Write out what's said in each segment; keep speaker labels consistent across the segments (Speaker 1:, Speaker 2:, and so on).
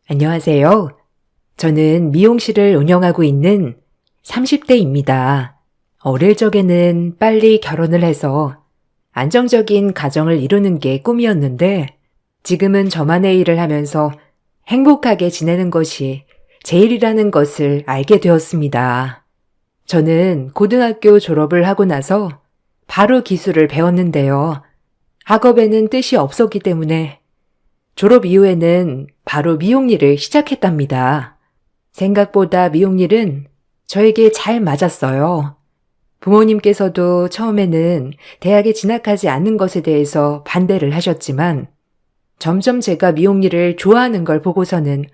Speaker 1: 안녕하세요. 저는 미용실을 운영하고 있는 30대입니다. 어릴 적에는 빨리 결혼을 해서 안정적인 가정을 이루는 게 꿈이었는데 지금은 저만의 일을 하면서 행복하게 지내는 것이 제일이라는 것을 알게 되었습니다. 저는 고등학교 졸업을 하고 나서 바로 기술을 배웠는데요. 학업에는 뜻이 없었기 때문에 졸업 이후에는 바로 미용 일을 시작했답니다. 생각보다 미용 일은 저에게 잘 맞았어요. 부모님께서도 처음에는 대학에 진학하지 않는 것에 대해서 반대를 하셨지만 점점 제가 미용 일을 좋아하는 걸 보고서는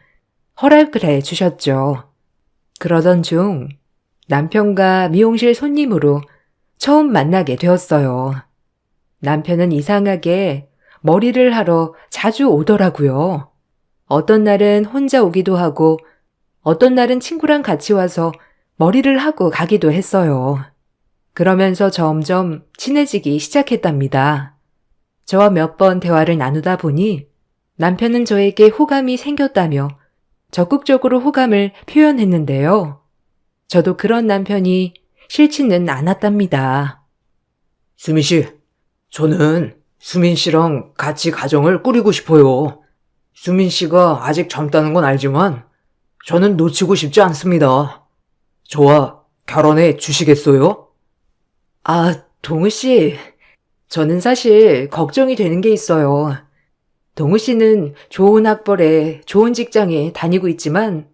Speaker 1: 허락을 해 주셨죠. 그러던 중 남편과 미용실 손님으로 처음 만나게 되었어요. 남편은 이상하게 머리를 하러 자주 오더라고요. 어떤 날은 혼자 오기도 하고 어떤 날은 친구랑 같이 와서 머리를 하고 가기도 했어요. 그러면서 점점 친해지기 시작했답니다. 저와 몇 번 대화를 나누다 보니 남편은 저에게 호감이 생겼다며 적극적으로 호감을 표현했는데요. 저도 그런 남편이 싫지는 않았답니다.
Speaker 2: 수민 씨, 저는 수민 씨랑 같이 가정을 꾸리고 싶어요. 수민 씨가 아직 젊다는 건 알지만 저는 놓치고 싶지 않습니다. 저와 결혼해 주시겠어요?
Speaker 1: 동우 씨, 저는 사실 걱정이 되는 게 있어요. 동우 씨는 좋은 학벌에 좋은 직장에 다니고 있지만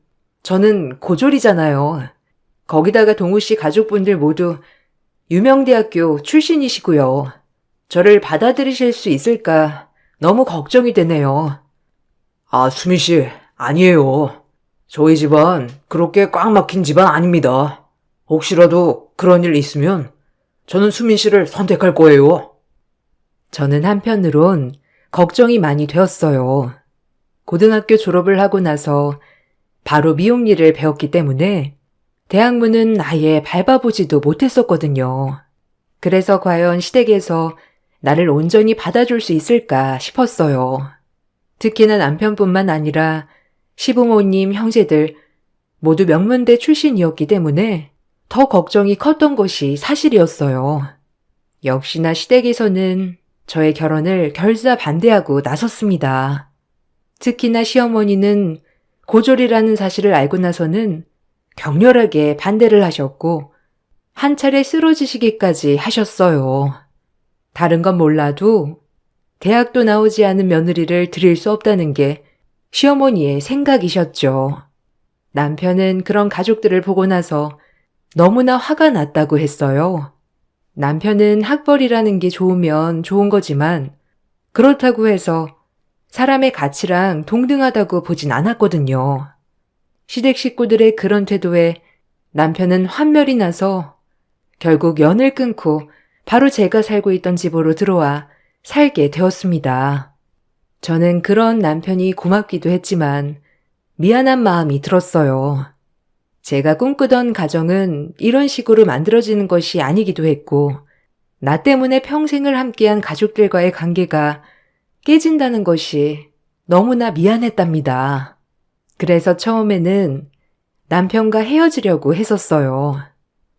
Speaker 1: 저는 고졸이잖아요. 거기다가 동우 씨 가족분들 모두 유명대학교 출신이시고요. 저를 받아들이실 수 있을까 너무 걱정이 되네요.
Speaker 2: 수민 씨, 아니에요. 저희 집안 그렇게 꽉 막힌 집안 아닙니다. 혹시라도 그런 일 있으면 저는 수민 씨를 선택할 거예요.
Speaker 1: 저는 한편으론 걱정이 많이 되었어요. 고등학교 졸업을 하고 나서 바로 미용 일을 배웠기 때문에 대학문은 아예 밟아보지도 못했었거든요. 그래서 과연 시댁에서 나를 온전히 받아줄 수 있을까 싶었어요. 특히나 남편뿐만 아니라 시부모님, 형제들 모두 명문대 출신이었기 때문에 더 걱정이 컸던 것이 사실이었어요. 역시나 시댁에서는 저의 결혼을 결사 반대하고 나섰습니다. 특히나 시어머니는 고졸이라는 사실을 알고 나서는 격렬하게 반대를 하셨고 한 차례 쓰러지시기까지 하셨어요. 다른 건 몰라도 대학도 나오지 않은 며느리를 드릴 수 없다는 게 시어머니의 생각이셨죠. 남편은 그런 가족들을 보고 나서 너무나 화가 났다고 했어요. 남편은 학벌이라는 게 좋으면 좋은 거지만 그렇다고 해서 사람의 가치랑 동등하다고 보진 않았거든요. 시댁 식구들의 그런 태도에 남편은 환멸이 나서 결국 연을 끊고 바로 제가 살고 있던 집으로 들어와 살게 되었습니다. 저는 그런 남편이 고맙기도 했지만 미안한 마음이 들었어요. 제가 꿈꾸던 가정은 이런 식으로 만들어지는 것이 아니기도 했고 나 때문에 평생을 함께한 가족들과의 관계가 깨진다는 것이 너무나 미안했답니다. 그래서 처음에는 남편과 헤어지려고 했었어요.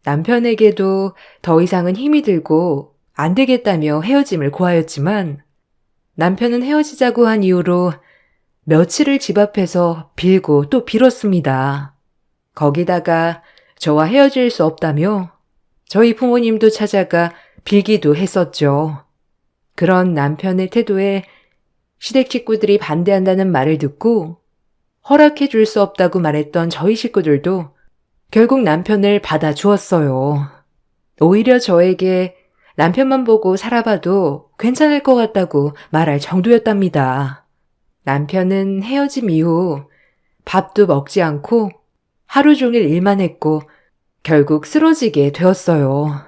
Speaker 1: 남편에게도 더 이상은 힘이 들고 안 되겠다며 헤어짐을 고하였지만 남편은 헤어지자고 한 이후로 며칠을 집 앞에서 빌고 또 빌었습니다. 거기다가 저와 헤어질 수 없다며 저희 부모님도 찾아가 빌기도 했었죠. 그런 남편의 태도에 시댁 식구들이 반대한다는 말을 듣고 허락해 줄 수 없다고 말했던 저희 식구들도 결국 남편을 받아주었어요. 오히려 저에게 남편만 보고 살아봐도 괜찮을 것 같다고 말할 정도였답니다. 남편은 헤어짐 이후 밥도 먹지 않고 하루 종일 일만 했고 결국 쓰러지게 되었어요.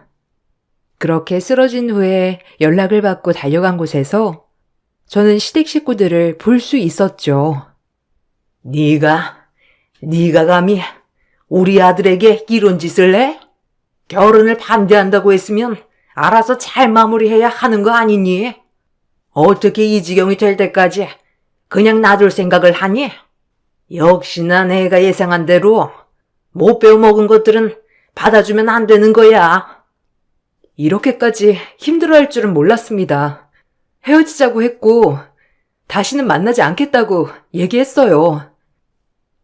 Speaker 1: 그렇게 쓰러진 후에 연락을 받고 달려간 곳에서 저는 시댁 식구들을 볼 수 있었죠.
Speaker 2: 네가 감히 우리 아들에게 이런 짓을 해? 결혼을 반대한다고 했으면 알아서 잘 마무리해야 하는 거 아니니? 어떻게 이 지경이 될 때까지 그냥 놔둘 생각을 하니? 역시나 내가 예상한 대로 못 배워 먹은 것들은 받아주면 안 되는 거야.
Speaker 1: 이렇게까지 힘들어할 줄은 몰랐습니다. 헤어지자고 했고 다시는 만나지 않겠다고 얘기했어요.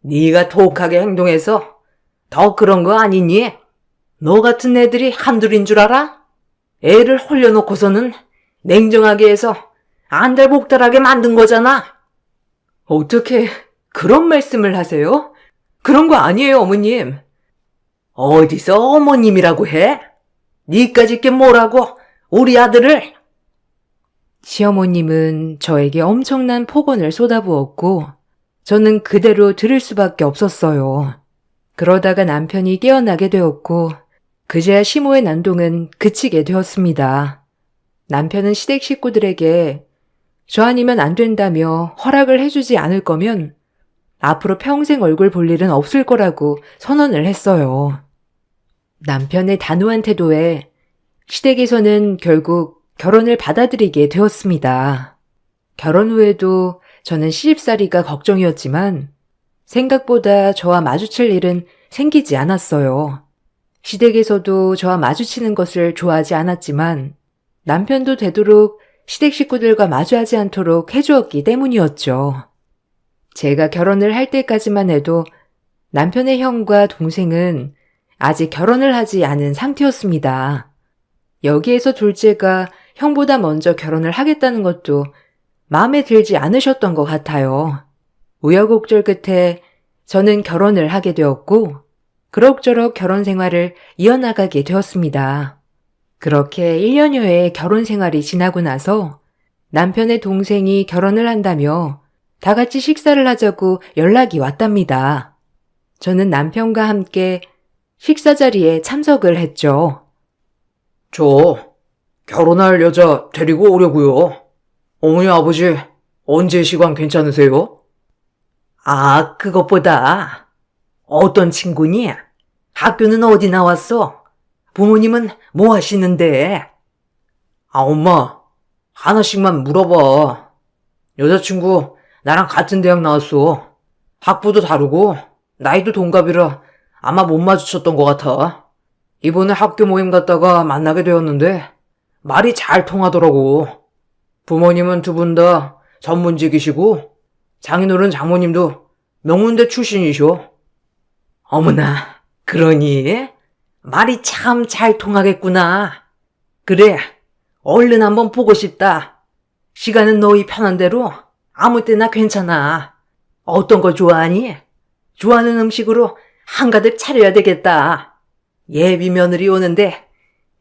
Speaker 2: 네가 독하게 행동해서 더 그런 거 아니니? 너 같은 애들이 한둘인 줄 알아? 애를 홀려놓고서는 냉정하게 해서 안달복달하게 만든 거잖아.
Speaker 1: 어떻게 그런 말씀을 하세요? 그런 거 아니에요, 어머님.
Speaker 2: 어디서 어머님이라고 해? 니까짓 게 뭐라고 우리 아들을?
Speaker 1: 시어머님은 저에게 엄청난 폭언을 쏟아부었고 저는 그대로 들을 수밖에 없었어요. 그러다가 남편이 깨어나게 되었고 그제야 시모의 난동은 그치게 되었습니다. 남편은 시댁 식구들에게 저 아니면 안 된다며 허락을 해주지 않을 거면 앞으로 평생 얼굴 볼 일은 없을 거라고 선언을 했어요. 남편의 단호한 태도에 시댁에서는 결국 결혼을 받아들이게 되었습니다. 결혼 후에도 저는 시집살이가 걱정이었지만 생각보다 저와 마주칠 일은 생기지 않았어요. 시댁에서도 저와 마주치는 것을 좋아하지 않았지만 남편도 되도록 시댁 식구들과 마주하지 않도록 해주었기 때문이었죠. 제가 결혼을 할 때까지만 해도 남편의 형과 동생은 아직 결혼을 하지 않은 상태였습니다. 여기에서 둘째가 형보다 먼저 결혼을 하겠다는 것도 마음에 들지 않으셨던 것 같아요. 우여곡절 끝에 저는 결혼을 하게 되었고 그럭저럭 결혼 생활을 이어나가게 되었습니다. 그렇게 1년여의 결혼 생활이 지나고 나서 남편의 동생이 결혼을 한다며 다 같이 식사를 하자고 연락이 왔답니다. 저는 남편과 함께 식사 자리에 참석을 했죠.
Speaker 2: 저 결혼할 여자 데리고 오려고요. 어머니 아버지 언제 시간 괜찮으세요? 아, 그것보다 어떤 친구니? 학교는 어디 나왔어? 부모님은 뭐 하시는데? 아, 엄마 하나씩만 물어봐. 여자친구 나랑 같은 대학 나왔어. 학부도 다르고 나이도 동갑이라 아마 못 마주쳤던 것 같아. 이번에 학교 모임 갔다가 만나게 되었는데 말이 잘 통하더라고. 부모님은 두 분 다 전문직이시고 장인어른 장모님도 명문대 출신이셔. 어머나, 그러니? 말이 참 잘 통하겠구나. 그래, 얼른 한번 보고 싶다. 시간은 너희 편한 대로 아무 때나 괜찮아. 어떤 거 좋아하니? 좋아하는 음식으로 한가득 차려야 되겠다. 예비 며느리 오는데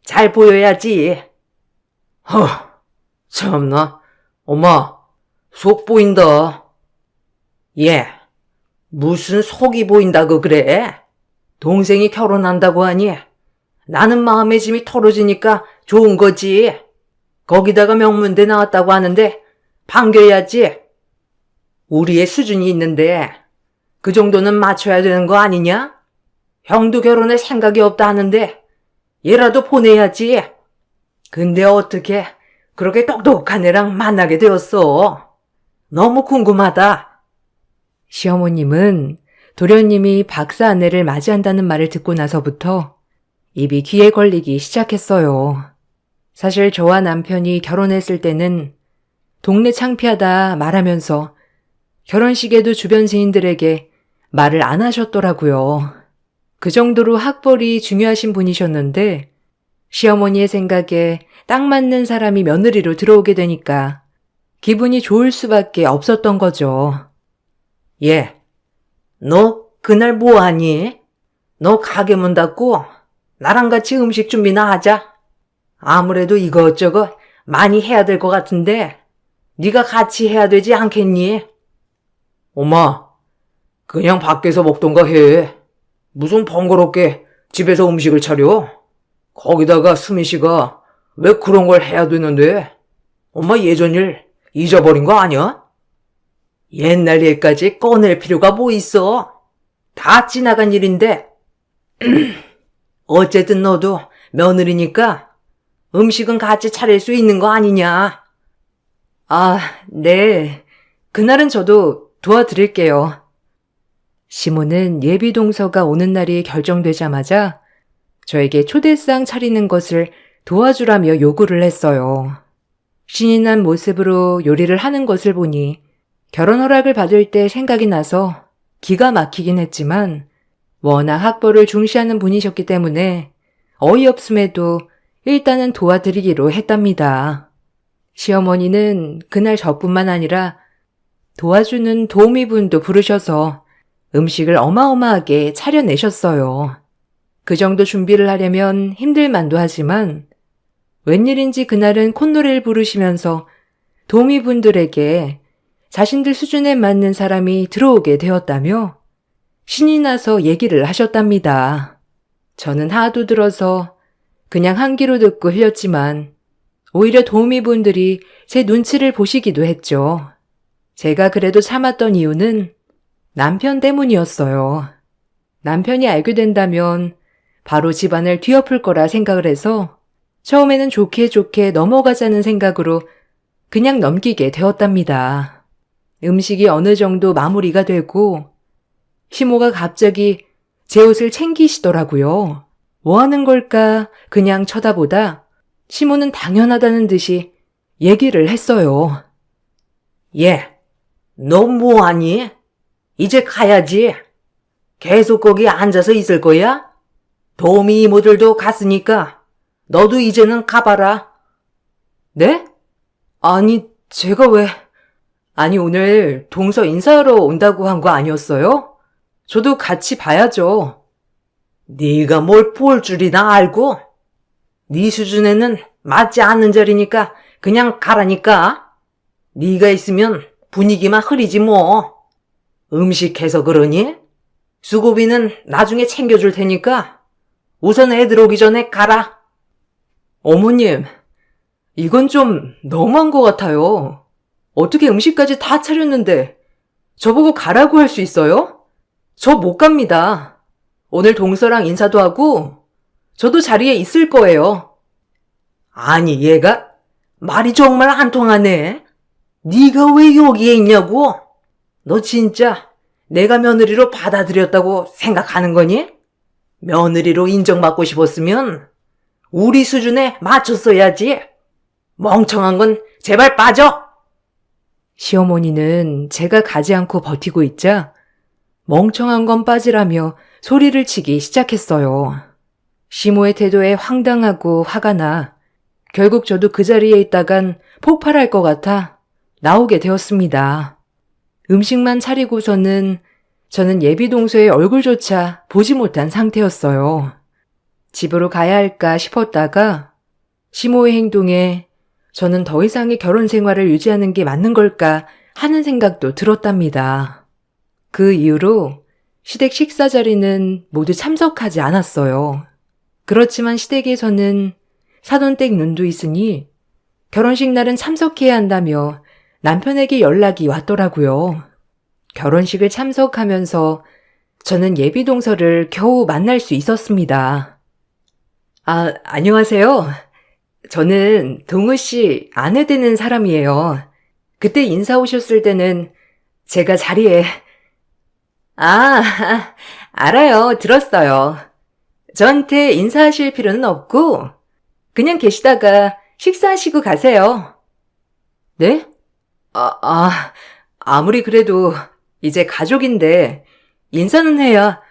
Speaker 2: 잘 보여야지. 참나. 엄마, 속 보인다. 예, 무슨 속이 보인다고 그래? 동생이 결혼한다고 하니 나는 마음의 짐이 털어지니까 좋은 거지. 거기다가 명문대 나왔다고 하는데 반겨야지. 우리의 수준이 있는데 그 정도는 맞춰야 되는 거 아니냐? 형도 결혼할 생각이 없다 하는데 얘라도 보내야지. 근데 어떻게 그렇게 똑똑한 애랑 만나게 되었어? 너무 궁금하다.
Speaker 1: 시어머님은 도련님이 박사 아내를 맞이한다는 말을 듣고 나서부터 입이 귀에 걸리기 시작했어요. 사실 저와 남편이 결혼했을 때는 동네 창피하다 말하면서 결혼식에도 주변 지인들에게 말을 안 하셨더라고요. 그 정도로 학벌이 중요하신 분이셨는데 시어머니의 생각에 딱 맞는 사람이 며느리로 들어오게 되니까 기분이 좋을 수밖에 없었던 거죠.
Speaker 2: 예, 너 그날 뭐 하니? 너 가게 문 닫고 나랑 같이 음식 준비나 하자. 아무래도 이것저것 많이 해야 될 것 같은데 네가 같이 해야 되지 않겠니? 엄마, 그냥 밖에서 먹던가 해. 무슨 번거롭게 집에서 음식을 차려? 거기다가 수민 씨가 왜 그런 걸 해야 되는데? 엄마 예전 일 잊어버린 거 아니야? 옛날 일까지 꺼낼 필요가 뭐 있어? 다 지나간 일인데. 어쨌든 너도 며느리니까 음식은 같이 차릴 수 있는 거 아니냐?
Speaker 1: 아, 네. 그날은 저도 도와드릴게요. 시모는 예비 동서가 오는 날이 결정되자마자 저에게 초대상 차리는 것을 도와주라며 요구를 했어요. 신이 난 모습으로 요리를 하는 것을 보니 결혼 허락을 받을 때 생각이 나서 기가 막히긴 했지만 워낙 학벌을 중시하는 분이셨기 때문에 어이없음에도 일단은 도와드리기로 했답니다. 시어머니는 그날 저뿐만 아니라 도와주는 도우미분도 부르셔서 음식을 어마어마하게 차려내셨어요. 그 정도 준비를 하려면 힘들만도 하지만 웬일인지 그날은 콧노래를 부르시면서 도우미분들에게 자신들 수준에 맞는 사람이 들어오게 되었다며 신이 나서 얘기를 하셨답니다. 저는 하도 들어서 그냥 한 귀로 듣고 흘렸지만 오히려 도우미분들이 제 눈치를 보시기도 했죠. 제가 그래도 참았던 이유는 남편 때문이었어요. 남편이 알게 된다면 바로 집안을 뒤엎을 거라 생각을 해서 처음에는 좋게 좋게 넘어가자는 생각으로 그냥 넘기게 되었답니다. 음식이 어느 정도 마무리가 되고 시모가 갑자기 제 옷을 챙기시더라고요. 뭐 하는 걸까 그냥 쳐다보다 시모는 당연하다는 듯이 얘기를 했어요.
Speaker 2: 너 뭐하니? 이제 가야지. 계속 거기 앉아서 있을 거야? 도우미 이모들도 갔으니까 너도 이제는 가봐라.
Speaker 1: 네? 아니, 제가 왜... 아니, 오늘 동서 인사하러 온다고 한 거 아니었어요? 저도 같이 봐야죠.
Speaker 2: 네가 뭘 볼 줄이나 알고? 네 수준에는 맞지 않는 자리니까 그냥 가라니까. 네가 있으면 분위기만 흐리지 뭐. 음식해서 그러니? 수고비는 나중에 챙겨줄 테니까 우선 애들 오기 전에 가라.
Speaker 1: 어머님, 이건 좀 너무한 것 같아요. 어떻게 음식까지 다 차렸는데 저보고 가라고 할 수 있어요? 저 못 갑니다. 오늘 동서랑 인사도 하고 저도 자리에 있을 거예요.
Speaker 2: 아니 얘가 말이 정말 안 통하네. 네가 왜 여기에 있냐고? 너 진짜 내가 며느리로 받아들였다고 생각하는 거니? 며느리로 인정받고 싶었으면 우리 수준에 맞췄어야지. 멍청한 건 제발 빠져.
Speaker 1: 시어머니는 제가 가지 않고 버티고 있자 멍청한 건 빠지라며 소리를 치기 시작했어요. 시모의 태도에 황당하고 화가 나 결국 저도 그 자리에 있다간 폭발할 것 같아 나오게 되었습니다. 음식만 차리고서는 저는 예비 동서의 얼굴조차 보지 못한 상태였어요. 집으로 가야 할까 싶었다가 시모의 행동에 저는 더 이상의 결혼 생활을 유지하는 게 맞는 걸까 하는 생각도 들었답니다. 그 이후로 시댁 식사 자리는 모두 참석하지 않았어요. 그렇지만 시댁에서는 사돈댁 눈도 있으니 결혼식 날은 참석해야 한다며 남편에게 연락이 왔더라고요. 결혼식을 참석하면서 저는 예비 동서를 겨우 만날 수 있었습니다. 아, 안녕하세요. 저는 동우 씨 아내 되는 사람이에요. 그때 인사 오셨을 때는 제가 자리에... 알아요. 들었어요. 저한테 인사하실 필요는 없고 그냥 계시다가 식사하시고 가세요. 네? 아무리 그래도 이제 가족인데 인사는 해야...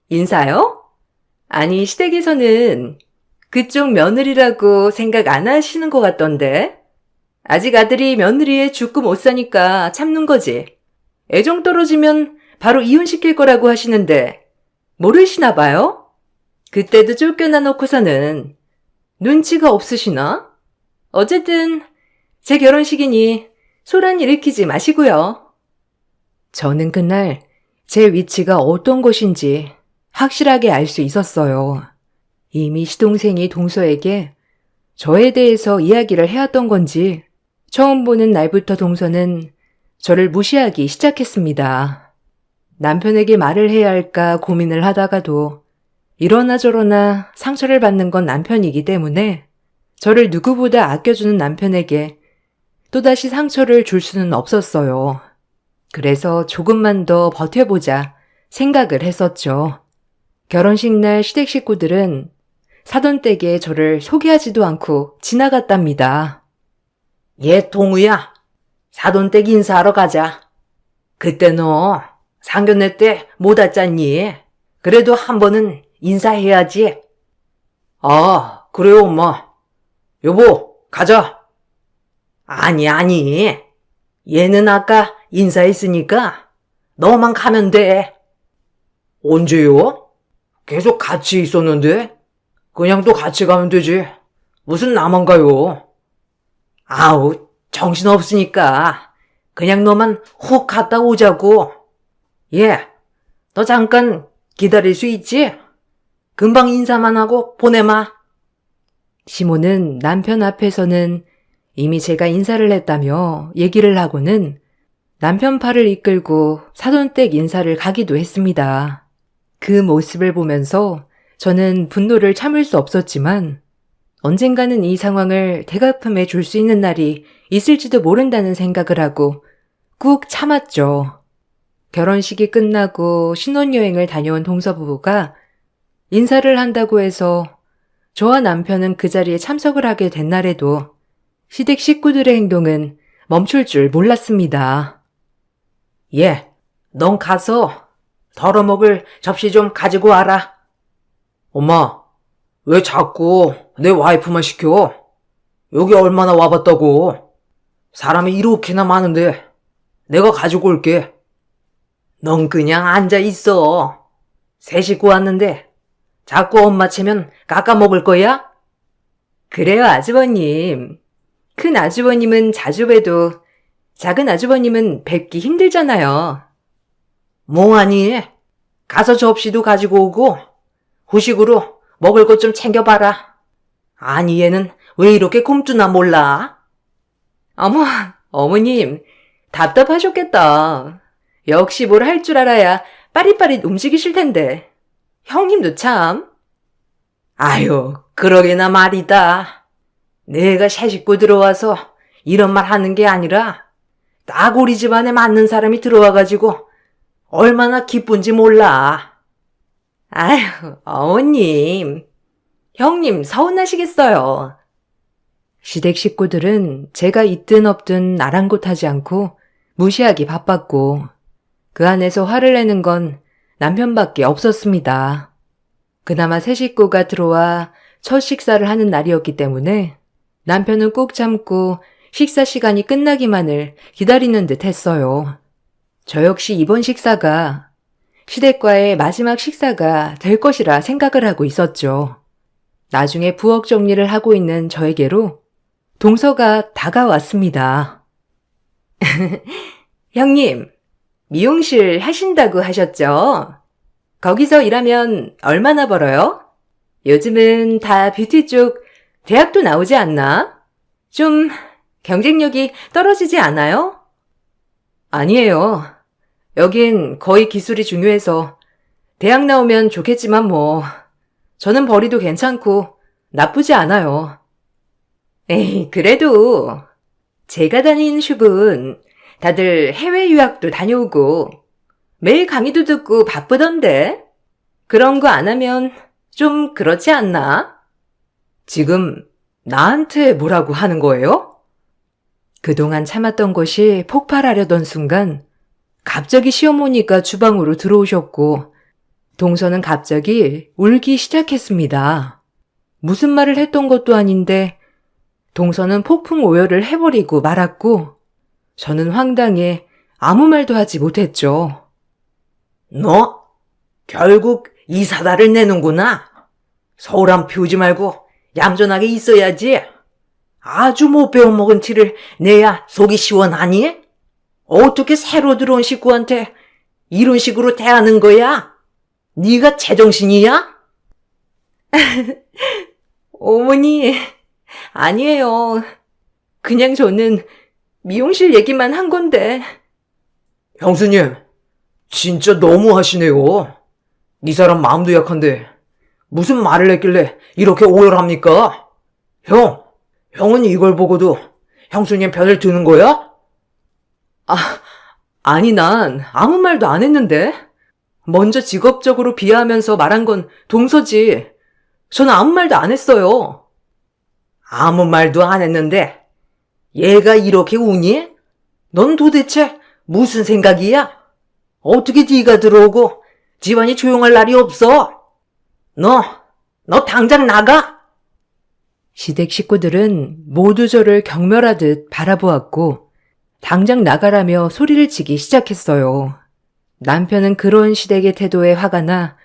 Speaker 1: 인사요? 아니, 시댁에서는 그쪽 며느리라고 생각 안 하시는 것 같던데. 아직 아들이 며느리에 죽고 못 사니까 참는 거지. 애정 떨어지면 바로 이혼시킬 거라고 하시는데 모르시나 봐요? 그때도 쫓겨나 놓고서는 눈치가 없으시나? 어쨌든 제 결혼식이니 소란 일으키지 마시고요. 저는 그날 제 위치가 어떤 곳인지 확실하게 알 수 있었어요. 이미 시동생이 동서에게 저에 대해서 이야기를 해왔던 건지 처음 보는 날부터 동서는 저를 무시하기 시작했습니다. 남편에게 말을 해야 할까 고민을 하다가도 이러나 저러나 상처를 받는 건 남편이기 때문에 저를 누구보다 아껴주는 남편에게 또다시 상처를 줄 수는 없었어요. 그래서 조금만 더 버텨보자 생각을 했었죠. 결혼식 날 시댁 식구들은 사돈댁에 저를 소개하지도 않고 지나갔답니다.
Speaker 2: 얘 동우야, 사돈댁 인사하러 가자. 그때 너 상견례 때 못 왔잖니? 그래도 한 번은 인사해야지. 아, 그래요, 엄마. 여보, 가자. 아니. 얘는 아까 인사했으니까 너만 가면 돼. 언제요? 계속 같이 있었는데? 그냥 또 같이 가면 되지. 무슨 나만 가요? 아우, 정신없으니까 그냥 너만 훅 갔다 오자고. 예, 너 잠깐 기다릴 수 있지? 금방 인사만 하고 보내마.
Speaker 1: 시모는 남편 앞에서는 이미 제가 인사를 했다며 얘기를 하고는 남편 팔을 이끌고 사돈댁 인사를 가기도 했습니다. 그 모습을 보면서 저는 분노를 참을 수 없었지만 언젠가는 이 상황을 대갚음해 줄 수 있는 날이 있을지도 모른다는 생각을 하고 꾹 참았죠. 결혼식이 끝나고 신혼여행을 다녀온 동서부부가 인사를 한다고 해서 저와 남편은 그 자리에 참석을 하게 된 날에도 시댁 식구들의 행동은 멈출 줄 몰랐습니다.
Speaker 2: 예, 넌 가서 덜어먹을 접시 좀 가지고 와라. 엄마, 왜 자꾸 내 와이프만 시켜? 여기 얼마나 와봤다고. 사람이 이렇게나 많은데 내가 가지고 올게. 넌 그냥 앉아 있어. 새 식구 왔는데 자꾸 엄마 채면 깎아 먹을 거야?
Speaker 1: 그래요, 아주버님. 큰 아주버님은 자주 봬도 작은 아주버님은 뵙기 힘들잖아요.
Speaker 2: 뭐하니? 가서 접시도 가지고 오고 후식으로 먹을 것 좀 챙겨봐라. 아니 얘는 왜 이렇게 굶주나 몰라?
Speaker 1: 어머, 어머님, 답답하셨겠다. 역시 뭘 할 줄 알아야 빠릿빠릿 움직이실 텐데. 형님도 참.
Speaker 2: 아유, 그러게나 말이다. 내가 새 식구 들어와서 이런 말 하는 게 아니라 딱 우리 집안에 맞는 사람이 들어와가지고 얼마나 기쁜지 몰라.
Speaker 1: 아휴, 어머님. 형님 서운하시겠어요. 시댁 식구들은 제가 있든 없든 아랑곳하지 않고 무시하기 바빴고 그 안에서 화를 내는 건 남편밖에 없었습니다. 그나마 새 식구가 들어와 첫 식사를 하는 날이었기 때문에 남편은 꾹 참고 식사 시간이 끝나기만을 기다리는 듯 했어요. 저 역시 이번 식사가 시댁과의 마지막 식사가 될 것이라 생각을 하고 있었죠. 나중에 부엌 정리를 하고 있는 저에게로 동서가 다가왔습니다. 형님, 미용실 하신다고 하셨죠? 거기서 일하면 얼마나 벌어요? 요즘은 다 뷰티 쪽 대학도 나오지 않나? 좀 경쟁력이 떨어지지 않아요? 아니에요. 여긴 거의 기술이 중요해서 대학 나오면 좋겠지만 뭐 저는 벌이도 괜찮고 나쁘지 않아요. 에이, 그래도 제가 다니는 샵은 다들 해외 유학도 다녀오고 매일 강의도 듣고 바쁘던데 그런 거 안 하면 좀 그렇지 않나? 지금 나한테 뭐라고 하는 거예요? 그동안 참았던 것이 폭발하려던 순간 갑자기 시어머니가 주방으로 들어오셨고 동서는 갑자기 울기 시작했습니다. 무슨 말을 했던 것도 아닌데 동서는 폭풍 오열을 해버리고 말았고 저는 황당해 아무 말도 하지 못했죠.
Speaker 2: 너 결국 이 사다를 내는구나. 서울한 피우지 말고 얌전하게 있어야지. 아주 못 배워먹은 티를 내야 속이 시원하니? 어떻게 새로 들어온 식구한테 이런 식으로 대하는 거야? 네가 제정신이야?
Speaker 1: 어머니, 아니에요. 그냥 저는 미용실 얘기만 한 건데.
Speaker 2: 형수님, 진짜 너무하시네요. 이 사람 마음도 약한데 무슨 말을 했길래 이렇게 오열합니까? 형은 이걸 보고도 형수님 편을 드는 거야?
Speaker 1: 아니, 난 아무 말도 안 했는데? 먼저 직업적으로 비하하면서 말한 건 동서지. 저는 아무 말도 안 했어요.
Speaker 2: 아무 말도 안 했는데 얘가 이렇게 우니? 넌 도대체 무슨 생각이야? 어떻게 네가 들어오고 집안이 조용할 날이 없어? 너 당장 나가!
Speaker 1: 시댁 식구들은 모두 저를 경멸하듯 바라보았고 당장 나가라며 소리를 치기 시작했어요. 남편은 그런 시댁의 태도에 화가 나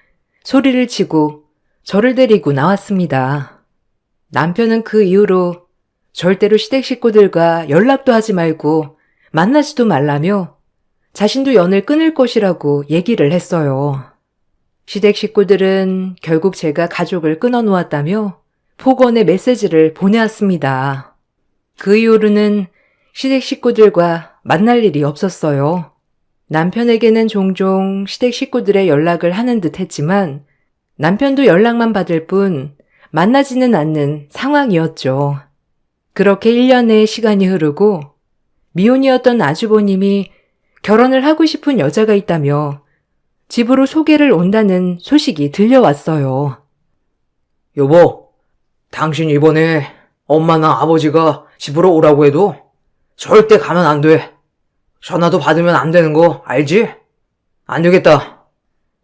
Speaker 1: 소리를 치고 저를 데리고 나왔습니다. 남편은 그 이후로 절대로 시댁 식구들과 연락도 하지 말고 만나지도 말라며 자신도 연을 끊을 것이라고 얘기를 했어요. 시댁 식구들은 결국 제가 가족을 끊어놓았다며 폭언의 메시지를 보내왔습니다. 그 이후로는 시댁 식구들과 만날 일이 없었어요. 남편에게는 종종 시댁 식구들의 연락을 하는 듯 했지만 남편도 연락만 받을 뿐 만나지는 않는 상황이었죠. 그렇게 1년의 시간이 흐르고 미혼이었던 아주버님이 결혼을 하고 싶은 여자가 있다며 집으로 소개를 온다는 소식이 들려왔어요.
Speaker 2: 여보, 당신 이번에 엄마나 아버지가 집으로 오라고 해도 절대 가면 안 돼. 전화도 받으면 안 되는 거 알지? 안 되겠다.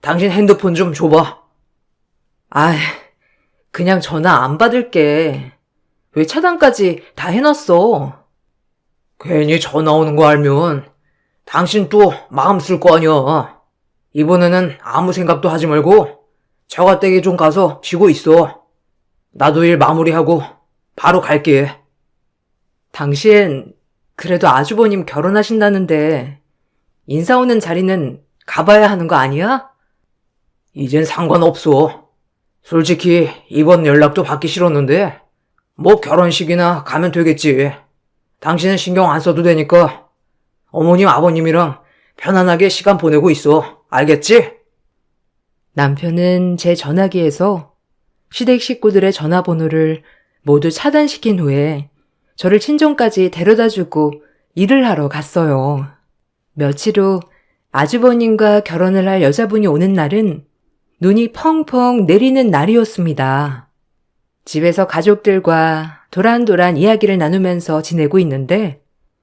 Speaker 2: 당신 핸드폰 좀 줘봐.
Speaker 1: 그냥 전화 안 받을게. 왜 차단까지 다 해놨어?
Speaker 2: 괜히 전화 오는 거 알면 당신 또 마음 쓸 거 아니야. 이번에는 아무 생각도 하지 말고 처가댁에 좀 가서 쉬고 있어. 나도 일 마무리하고 바로 갈게.
Speaker 1: 당신 그래도 아주버님 결혼하신다는데 인사 오는 자리는 가봐야 하는 거 아니야?
Speaker 2: 이젠 상관없어. 솔직히 이번 연락도 받기 싫었는데 뭐 결혼식이나 가면 되겠지. 당신은 신경 안 써도 되니까 어머님 아버님이랑 편안하게 시간 보내고 있어. 알겠지?
Speaker 1: 남편은 제 전화기에서 시댁 식구들의 전화번호를 모두 차단시킨 후에 저를 친정까지 데려다주고 일을 하러 갔어요. 며칠 후 아주버님과 결혼을 할 여자분이 오는 날은 눈이 펑펑 내리는 날이었습니다. 집에서 가족들과 도란도란 이야기를 나누면서 지내고 있는데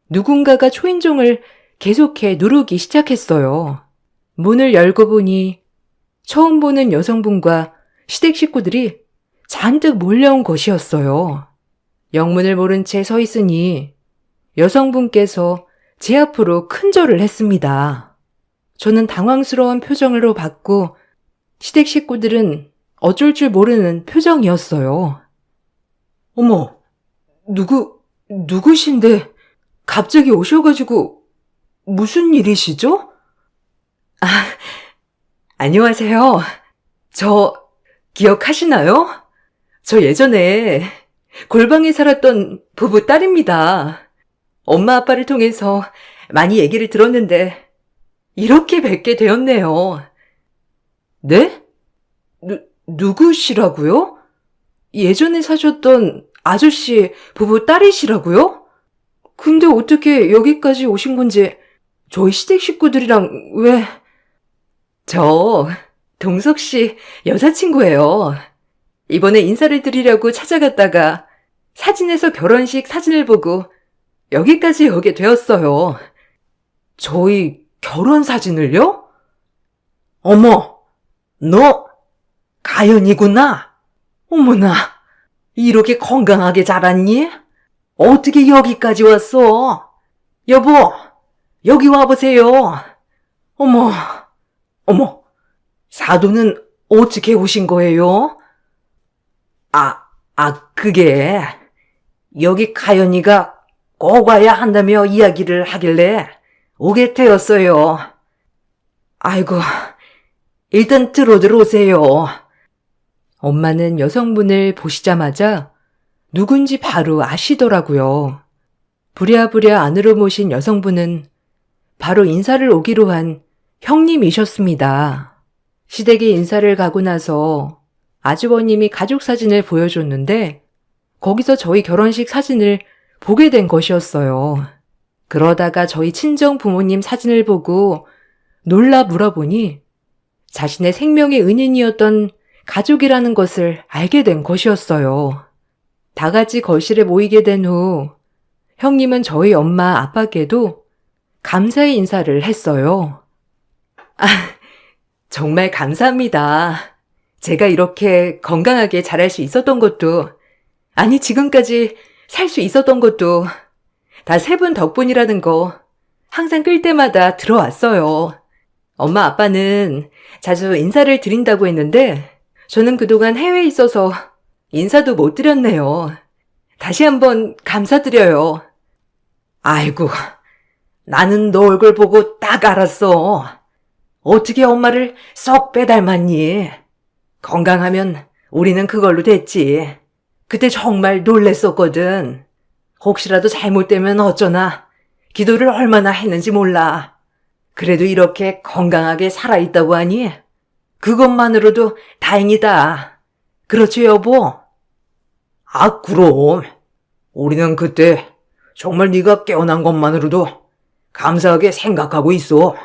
Speaker 1: 누군가가 초인종을 계속해 누르기 시작했어요. 문을 열고 보니 처음 보는 여성분과 시댁 식구들이 잔뜩 몰려온 것이었어요. 영문을 모른 채 서 있으니 여성분께서 제 앞으로 큰절을 했습니다. 저는 당황스러운 표정으로 봤고 시댁 식구들은 어쩔 줄 모르는 표정이었어요. 어머, 누구신데 갑자기 오셔가지고 무슨 일이시죠? 안녕하세요. 저 기억하시나요? 저 예전에 골방에 살았던 부부 딸입니다. 엄마 아빠를 통해서 많이 얘기를 들었는데 이렇게 뵙게 되었네요. 네? 누구시라고요? 예전에 사셨던 아저씨 부부 딸이시라고요? 근데 어떻게 여기까지 오신 건지 저희 시댁 식구들이랑 왜... 저 동석 씨 여자친구예요. 이번에 인사를 드리려고 찾아갔다가 사진에서 결혼식 사진을 보고 여기까지 오게 되었어요. 저희 결혼 사진을요?
Speaker 2: 어머, 너 가연이구나. 어머나, 이렇게 건강하게 자랐니? 어떻게 여기까지 왔어? 여보, 여기 와보세요. 어머, 사돈은 어떻게 오신 거예요? 그게 여기 가연이가 꼭 와야 한다며 이야기를 하길래 오게 되었어요. 아이고, 일단 들어오세요.
Speaker 1: 엄마는 여성분을 보시자마자 누군지 바로 아시더라고요. 부랴부랴 안으로 모신 여성분은 바로 인사를 오기로 한 형님이셨습니다. 시댁에 인사를 가고 나서 아주버님이 가족 사진을 보여줬는데 거기서 저희 결혼식 사진을 보게 된 것이었어요. 그러다가 저희 친정 부모님 사진을 보고 놀라 물어보니 자신의 생명의 은인이었던 가족이라는 것을 알게 된 것이었어요. 다 같이 거실에 모이게 된 후 형님은 저희 엄마 아빠께도 감사의 인사를 했어요. 아, 정말 감사합니다. 제가 이렇게 건강하게 자랄 수 있었던 것도, 아니 지금까지 살 수 있었던 것도 다 세 분 덕분이라는 거 항상 끌 때마다 들어왔어요. 엄마 아빠는 자주 인사를 드린다고 했는데 저는 그동안 해외에 있어서 인사도 못 드렸네요. 다시 한번 감사드려요. 아이고, 나는 너 얼굴 보고 딱 알았어. 어떻게 엄마를 쏙 빼닮았니? 건강하면 우리는 그걸로 됐지. 그때 정말 놀랬었거든. 혹시라도 잘못되면 어쩌나 기도를 얼마나 했는지 몰라. 그래도 이렇게 건강하게 살아있다고 하니 그것만으로도 다행이다. 그렇지 여보? 아 그럼. 우리는 그때 정말 네가 깨어난 것만으로도 감사하게 생각하고 있어.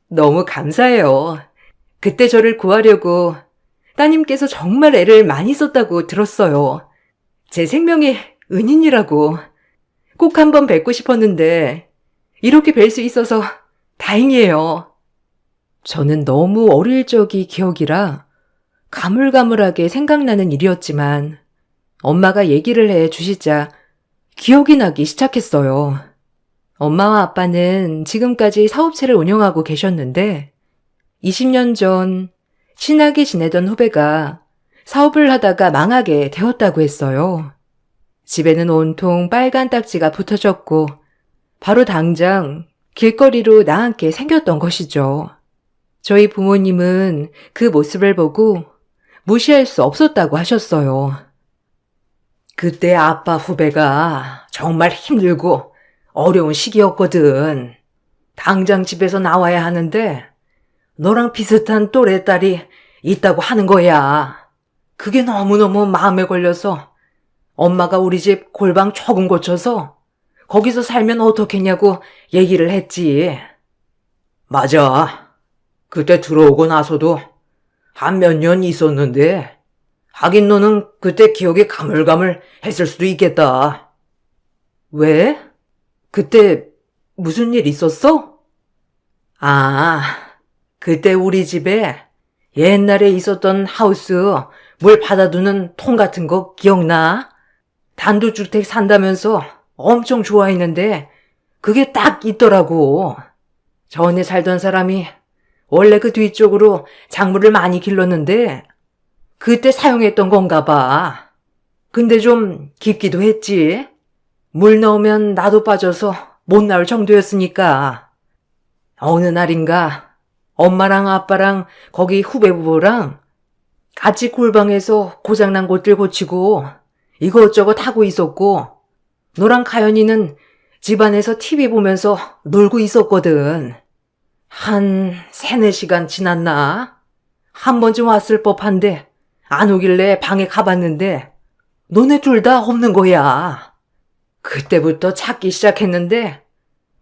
Speaker 1: 너무 감사해요. 그때 저를 구하려고 따님께서 정말 애를 많이 썼다고 들었어요. 제 생명의 은인이라고. 꼭 한번 뵙고 싶었는데 이렇게 뵐 수 있어서 다행이에요. 저는 너무 어릴 적이 기억이라 가물가물하게 생각나는 일이었지만 엄마가 얘기를 해 주시자 기억이 나기 시작했어요. 엄마와 아빠는 지금까지 사업체를 운영하고 계셨는데 20년 전 친하게 지내던 후배가 사업을 하다가 망하게 되었다고 했어요. 집에는 온통 빨간 딱지가 붙어졌고 바로 당장 길거리로 나앉게 생겼던 것이죠. 저희 부모님은 그 모습을 보고 무시할 수 없었다고 하셨어요.
Speaker 2: 그때 아빠 후배가 정말 힘들고 어려운 시기였거든. 당장 집에서 나와야 하는데 너랑 비슷한 또래 딸이 있다고 하는 거야. 그게 너무너무 마음에 걸려서 엄마가 우리 집 골방 조금 고쳐서 거기서 살면 어떻겠냐고 얘기를 했지. 맞아. 그때 들어오고 나서도 한 몇 년 있었는데 하긴 너는 그때 기억이 가물가물 했을 수도 있겠다.
Speaker 1: 왜? 그때 무슨 일 있었어?
Speaker 2: 아, 그때 우리 집에 옛날에 있었던 하우스 물 받아두는 통 같은 거 기억나? 단독주택 산다면서 엄청 좋아했는데 그게 딱 있더라고. 전에 살던 사람이 원래 그 뒤쪽으로 작물을 많이 길렀는데 그때 사용했던 건가 봐. 근데 좀 깊기도 했지. 물 넣으면 나도 빠져서 못 나올 정도였으니까. 어느 날인가 엄마랑 아빠랑 거기 후배 부부랑 같이 골방에서 고장난 곳들 고치고 이것저것 하고 있었고 너랑 가연이는 집안에서 TV 보면서 놀고 있었거든. 한 3-4시간 지났나? 한 번쯤 왔을 법한데 안 오길래 방에 가봤는데 너네 둘 다 없는 거야. 그때부터 찾기 시작했는데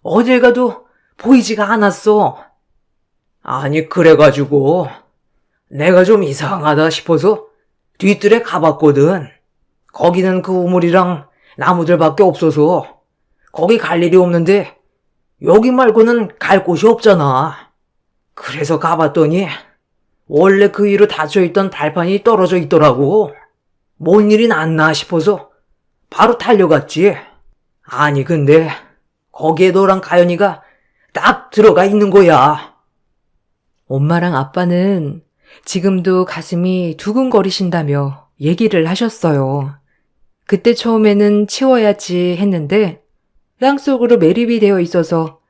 Speaker 2: 어딜 가도 보이지가 않았어. 아니 그래가지고 내가 좀 이상하다 싶어서 뒤뜰에 가봤거든. 거기는 그 우물이랑 나무들밖에 없어서 거기 갈 일이 없는데 여기 말고는 갈 곳이 없잖아. 그래서 가봤더니 원래 그 위로 닫혀있던 발판이 떨어져 있더라고. 뭔 일이 났나 싶어서 바로 달려갔지. 아니 근데 거기에 너랑 가연이가 딱 들어가 있는 거야.
Speaker 1: 엄마랑 아빠는 지금도 가슴이 두근거리신다며 얘기를 하셨어요. 그때 처음에는 치워야지 했는데 땅속으로 매립이 되어 있어서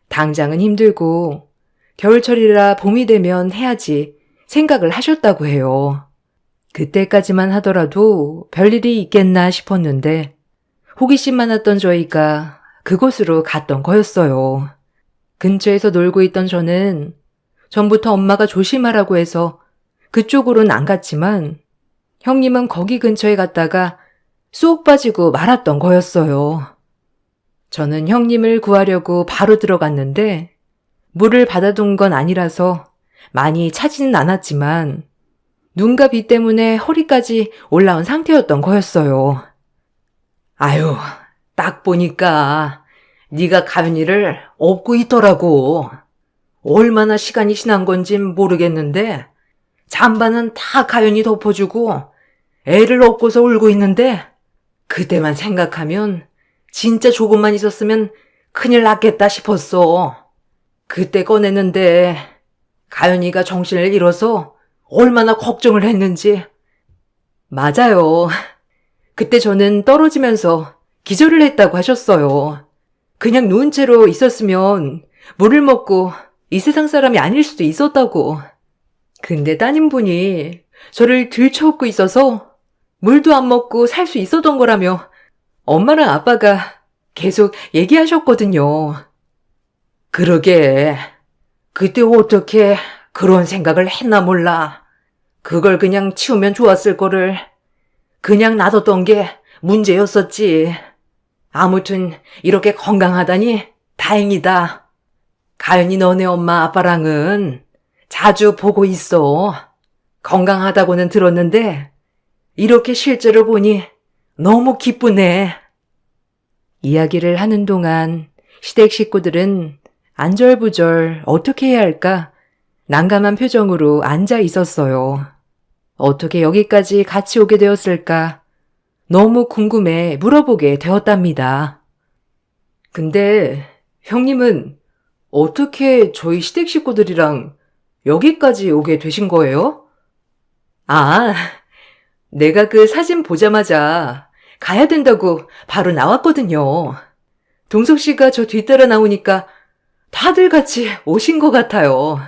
Speaker 1: 당장은 힘들고 겨울철이라 봄이 되면 해야지 생각을 하셨다고 해요. 그때까지만 하더라도 별일이 있겠나 싶었는데 호기심 많았던 저희가 그곳으로 갔던 거였어요. 근처에서 놀고 있던 저는 전부터 엄마가 조심하라고 해서 그쪽으로는 안 갔지만 형님은 거기 근처에 갔다가 쏙 빠지고 말았던 거였어요. 저는 형님을 구하려고 바로 들어갔는데 물을 받아둔 건 아니라서 많이 차지는 않았지만 눈과 비 때문에 허리까지 올라온 상태였던 거였어요.
Speaker 2: 아유, 딱 보니까 네가 가연이를 업고 있더라고. 얼마나 시간이 지난 건진 모르겠는데 잠바는 다 가연이 덮어주고 애를 업고서 울고 있는데 그때만 생각하면 진짜 조금만 있었으면 큰일 났겠다 싶었어. 그때 꺼냈는데 가연이가 정신을 잃어서 얼마나 걱정을 했는지.
Speaker 1: 맞아요. 그때 저는 떨어지면서 기절을 했다고 하셨어요. 그냥 누운 채로 있었으면 물을 먹고 이 세상 사람이 아닐 수도 있었다고. 근데 따님분이 저를 들쳐업고 있어서 물도 안 먹고 살 수 있었던 거라며 엄마랑 아빠가 계속 얘기하셨거든요.
Speaker 2: 그러게. 그때 어떻게 그런 생각을 했나 몰라. 그걸 그냥 치우면 좋았을 거를 그냥 놔뒀던 게 문제였었지. 아무튼 이렇게 건강하다니 다행이다. 가연이 너네 엄마 아빠랑은 자주 보고 있어. 건강하다고는 들었는데 이렇게 실제로 보니 너무 기쁘네.
Speaker 1: 이야기를 하는 동안 시댁 식구들은 안절부절 어떻게 해야 할까 난감한 표정으로 앉아 있었어요. 어떻게 여기까지 같이 오게 되었을까 너무 궁금해 물어보게 되었답니다. 근데 형님은 어떻게 저희 시댁 식구들이랑 여기까지 오게 되신 거예요? 아, 내가 그 사진 보자마자 가야 된다고 바로 나왔거든요. 동석 씨가 저 뒤따라 나오니까 다들 같이 오신 것 같아요.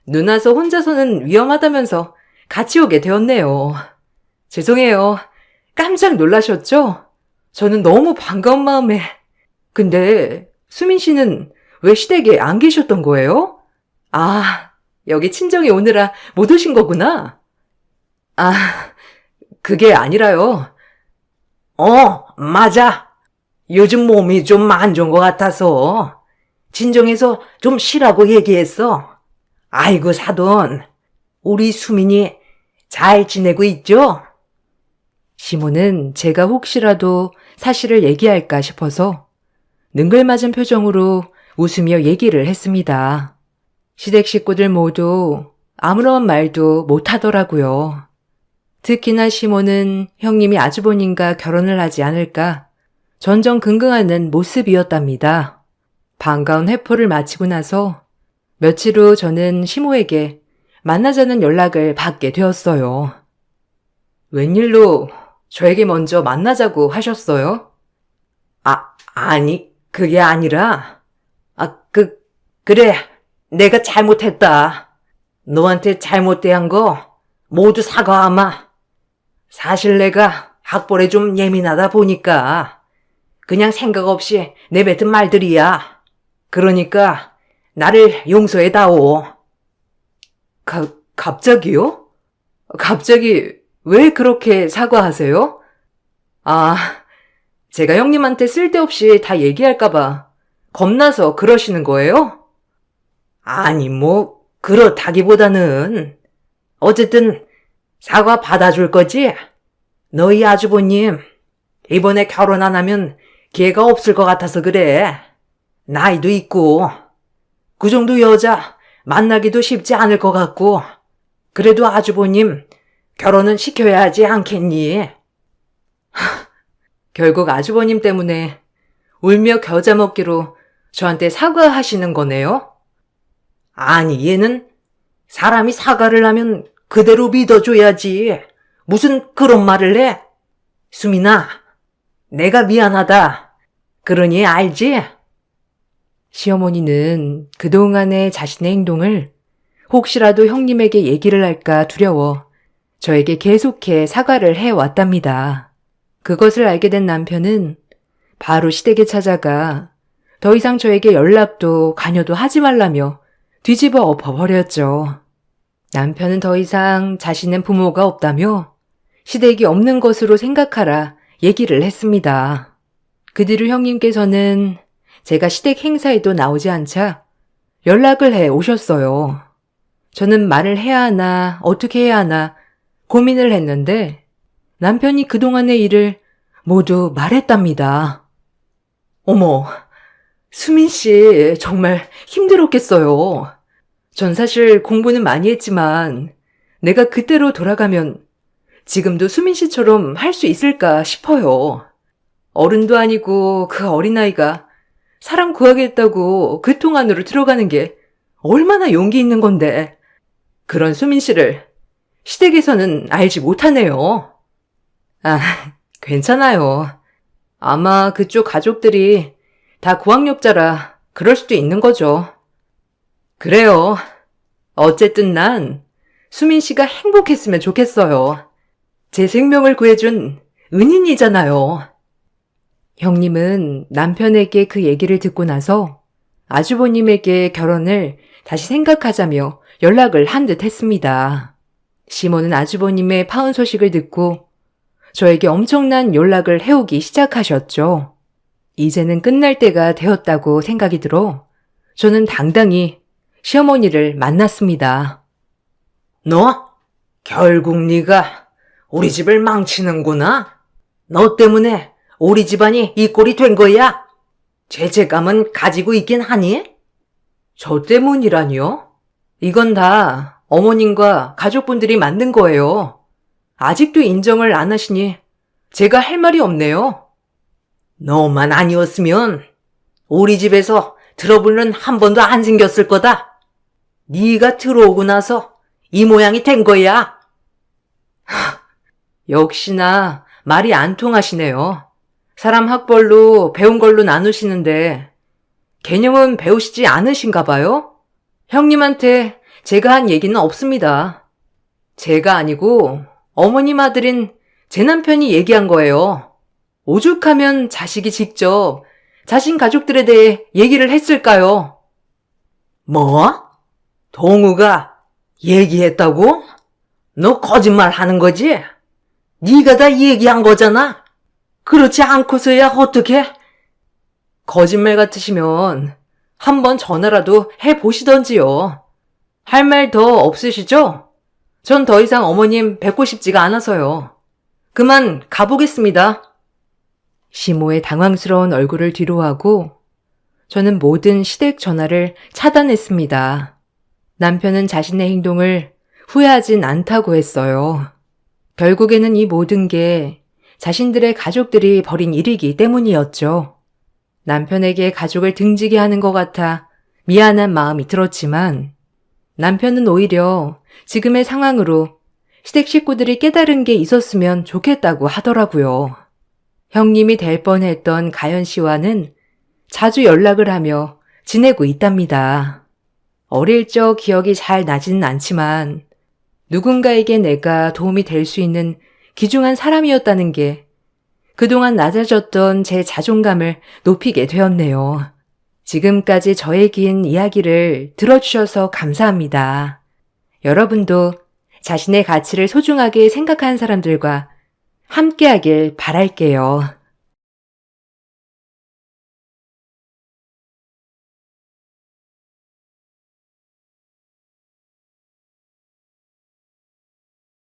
Speaker 1: 누나서 혼자서는 위험하다면서 같이 오게 되었네요. 죄송해요. 깜짝 놀라셨죠? 저는 너무 반가운 마음에. 근데 수민 씨는 왜 시댁에 안 계셨던 거예요? 아, 여기 친정에 오느라 못 오신 거구나. 아, 그게 아니라요.
Speaker 2: 맞아. 요즘 몸이 좀 안 좋은 것 같아서 진정해서 좀 쉬라고 얘기했어. 아이고 사돈, 우리 수민이 잘 지내고 있죠?
Speaker 1: 시모는 제가 혹시라도 사실을 얘기할까 싶어서 능글맞은 표정으로 웃으며 얘기를 했습니다. 시댁 식구들 모두 아무런 말도 못하더라고요. 특히나 시모는 형님이 아주버님과 결혼을 하지 않을까 전전긍긍하는 모습이었답니다. 반가운 회포를 마치고 나서 며칠 후 저는 시모에게 만나자는 연락을 받게 되었어요. 웬일로 저에게 먼저 만나자고 하셨어요?
Speaker 2: 아니, 그게 아니라, 그래, 내가 잘못했다. 너한테 잘못 대한 거 모두 사과하마. 사실 내가 학벌에 좀 예민하다 보니까 그냥 생각 없이 내뱉은 말들이야. 그러니까 나를 용서해다오.
Speaker 1: 갑자기요? 갑자기 왜 그렇게 사과하세요? 아, 제가 형님한테 쓸데없이 다 얘기할까봐 겁나서 그러시는 거예요?
Speaker 2: 아니, 그렇다기보다는 어쨌든 사과 받아줄 거지? 너희 아주버님 이번에 결혼 안 하면 기회가 없을 것 같아서 그래. 나이도 있고 그 정도 여자 만나기도 쉽지 않을 것 같고 그래도 아주버님 결혼은 시켜야 하지 않겠니?
Speaker 1: 결국 아주버님 때문에 울며 겨자 먹기로 저한테 사과하시는 거네요?
Speaker 2: 아니, 얘는 사람이 사과를 하면 그대로 믿어줘야지. 무슨 그런 말을 해? 수민아, 내가 미안하다. 그러니 알지?
Speaker 1: 시어머니는 그동안의 자신의 행동을 혹시라도 형님에게 얘기를 할까 두려워 저에게 계속해 사과를 해왔답니다. 그것을 알게 된 남편은 바로 시댁에 찾아가 더 이상 저에게 연락도 관여도 하지 말라며 뒤집어 엎어버렸죠. 남편은 더 이상 자신은 부모가 없다며 시댁이 없는 것으로 생각하라 얘기를 했습니다. 그 뒤로 형님께서는 제가 시댁 행사에도 나오지 않자 연락을 해 오셨어요. 저는 말을 해야 하나 어떻게 해야 하나 고민을 했는데 남편이 그동안의 일을 모두 말했답니다. 어머, 수민 씨 정말 힘들었겠어요. 전 사실 공부는 많이 했지만 내가 그때로 돌아가면 지금도 수민 씨처럼 할 수 있을까 싶어요. 어른도 아니고 그 어린아이가 사람 구하겠다고 그 통 안으로 들어가는 게 얼마나 용기 있는 건데 그런 수민 씨를 시댁에서는 알지 못하네요. 아, 괜찮아요. 아마 그쪽 가족들이 다 고학력자라 그럴 수도 있는 거죠. 그래요. 어쨌든 난 수민 씨가 행복했으면 좋겠어요. 제 생명을 구해준 은인이잖아요. 형님은 남편에게 그 얘기를 듣고 나서 아주버님에게 결혼을 다시 생각하자며 연락을 한 듯 했습니다. 시모는 아주버님의 파혼 소식을 듣고 저에게 엄청난 연락을 해오기 시작하셨죠. 이제는 끝날 때가 되었다고 생각이 들어 저는 당당히 시어머니를 만났습니다.
Speaker 2: 너? 결국 네가 우리 집을 망치는구나? 너 때문에 우리 집안이 이 꼴이 된 거야? 죄책감은 가지고 있긴 하니?
Speaker 1: 저 때문이라니요? 이건 다 어머님과 가족분들이 만든 거예요. 아직도 인정을 안 하시니 제가 할 말이 없네요.
Speaker 2: 너만 아니었으면 우리 집에서 트러블은 한 번도 안 생겼을 거다. 네가 들어오고 나서 이 모양이 된 거야.
Speaker 1: 역시나 말이 안 통하시네요. 사람 학벌로 배운 걸로 나누시는데 개념은 배우시지 않으신가 봐요? 형님한테 제가 한 얘기는 없습니다. 제가 아니고 어머님 아들인 제 남편이 얘기한 거예요. 오죽하면 자식이 직접 자신 가족들에 대해 얘기를 했을까요?
Speaker 2: 뭐? 동우가 얘기했다고? 너 거짓말 하는 거지? 네가 다 얘기한 거잖아. 그렇지 않고서야 어떡해?
Speaker 1: 거짓말 같으시면 한번 전화라도 해보시던지요. 할 말 더 없으시죠? 전 더 이상 어머님 뵙고 싶지가 않아서요. 그만 가보겠습니다. 시모의 당황스러운 얼굴을 뒤로하고 저는 모든 시댁 전화를 차단했습니다. 남편은 자신의 행동을 후회하진 않다고 했어요. 결국에는 이 모든 게 자신들의 가족들이 벌인 일이기 때문이었죠. 남편에게 가족을 등지게 하는 것 같아 미안한 마음이 들었지만 남편은 오히려 지금의 상황으로 시댁 식구들이 깨달은 게 있었으면 좋겠다고 하더라고요. 형님이 될 뻔했던 가연 씨와는 자주 연락을 하며 지내고 있답니다. 어릴 적 기억이 잘 나지는 않지만 누군가에게 내가 도움이 될 수 있는 귀중한 사람이었다는 게 그동안 낮아졌던 제 자존감을 높이게 되었네요. 지금까지 저의 긴 이야기를 들어주셔서 감사합니다. 여러분도 자신의 가치를 소중하게 생각하는 사람들과 함께하길 바랄게요.